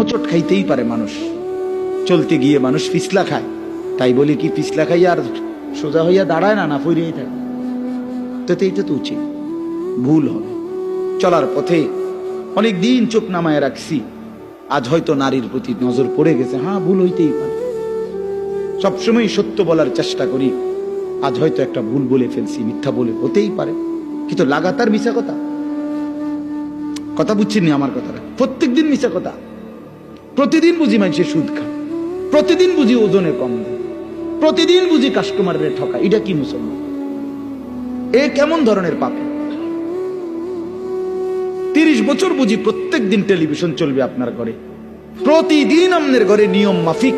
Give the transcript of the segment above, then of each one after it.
হোঁচট খাইতেই পারে মানুষ, চলতে গিয়ে মানুষ পিছলা খায়, তাই বলি কি পিছলা খাইয়া আর সোজা হইয়া দাঁড়ায় না, না ফিরেই থাকে? তো এইটা তো উচিত, ভুল হবে। চলার পথে অনেক দিন চোখ নামায় রাখছি, আজ হয়তো নারীর প্রতি নজর পড়ে গেছে, হ্যাঁ ভুল হইতেই পারে। সবসময় সত্য বলার চেষ্টা করি, আজ হয়তো একটা ভুল বলে ফেলছি, মিথ্যা বলে, হতেই পারে, কিন্তু লাগাতার মিশা কথা কথা বুঝছেন আমার কথাটা? প্রত্যেকদিন মিশা কথা, প্রতিদিন বুঝি মানুষের সুদ খায়, প্রতিদিন বুঝি ওজনে কম দেয়, প্রতিদিন বুঝি কাস্টমারের ঠকা। এটা কি মুসলমান? এ কেমন ধরনের পাপ? 30 বছর বুঝি প্রত্যেক দিন টেলিভিশন চলবে আপনার ঘরে, প্রতিদিন আপনার ঘরে নিয়ম মাফিক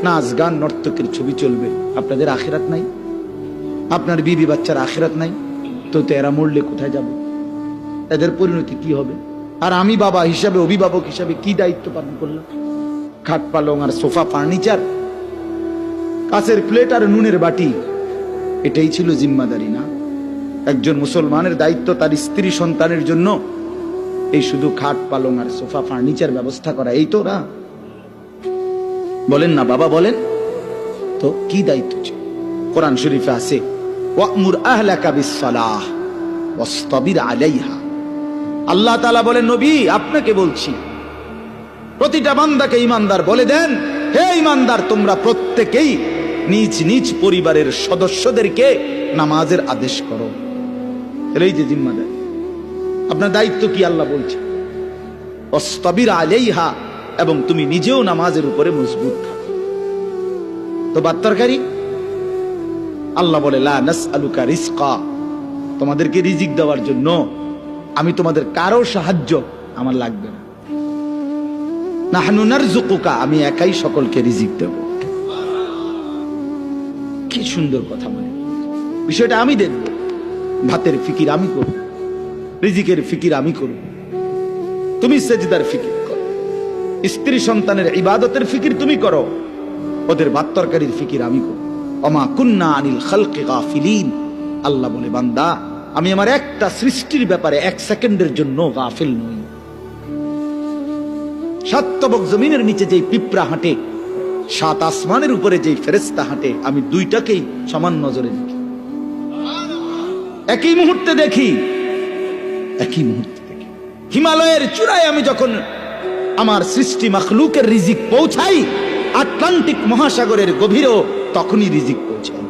নাচ গান নর্তকের ছবি চলবে। আপনাদের আখিরাত নাই? আপনার বিবি বাচ্চার আখিরাত নাই? তো এরা মরলে কোথায় যাবে? এদের পরিণতি কি হবে? আর আমি বাবা হিসাবে, অভিভাবক হিসাবে কি দায়িত্ব পালন করলাম? খাট পালং আর সোফা, ফার্নিচার, কাঁচের প্লেট আর নুনের বাটি, এটাই ছিল জিম্মাদারি না? একজন মুসলমানের দায়িত্ব তার স্ত্রী সন্তানের জন্য এই শুধু খাট পালং আর সোফা ফার্নিচার ব্যবস্থা করা, এই তো না? বলেন না বাবা, বলেন তো কি দায়িত্ব ছিল? কোরআন শরীফে আছে, ওয়া'মুর আহলাকা বিস-সালাহ ওয়াসতাবির আলাইহা। আল্লাহ তাআলা বলেন, নবী আপনাকে বলছি, প্রতিটা বান্দাকে ঈমানদার বলে দেন, হে ঈমানদার, তোমরা প্রত্যেকেই নিজ নিজ পরিবারের সদস্যদেরকে নামাজের আদেশ করো। এই যে জিম্মাদারি, আপনার দায়িত্ব কি আল্লাহ বলছে, ওয়াসতাবির আলাইহা, এবং তুমি নিজেও নামাজের উপরে মজবুত থাকো। তো বাত্তরকারী আল্লাহ বলে, লা নাসআলুকা রিজকা, তোমাদেরকে রিজিক দেওয়ার জন্য আমি তোমাদের কারো সাহায্য আমার লাগবে না। নাহনু নারযুকুকা, আমি একাই সকলকে রিজিক দেব। কি সুন্দর কথা! মানে বিষয়টা আমি দেখব, ভাতের ফিকির আমি করব, রিজিকের ফিকির আমি করব, তুমি সেজদার ফিকির করো, স্ত্রী সন্তানের ইবাদতের ফিকির তুমি করো, ওদের ভাত তরকারির ফিকির আমি করব। ওমা কুন্না আনিল খালকি গাফিলিন, আল্লাহ বলে, বান্দা আমি আমার একটা সৃষ্টির ব্যাপারে 1 সেকেন্ডের জন্য গাফিল নই। সাতবক জমিনের নিচে যেই পিঁপড়া হাঁটে, 7 আসমানের উপরে যেই ফেরেশতা হাঁটে, আমি দুইটাকেই সমান নজরে দেখি, একই মুহূর্তে দেখি, একই মুহূর্তে দেখি। হিমালয়ের চূড়ায় আমি যখন আমার সৃষ্টি মাখলুকের রিজিক পৌঁছাই, আটলান্টিক মহাসাগরের গভীরেও তখনই রিজিক পৌঁছাই।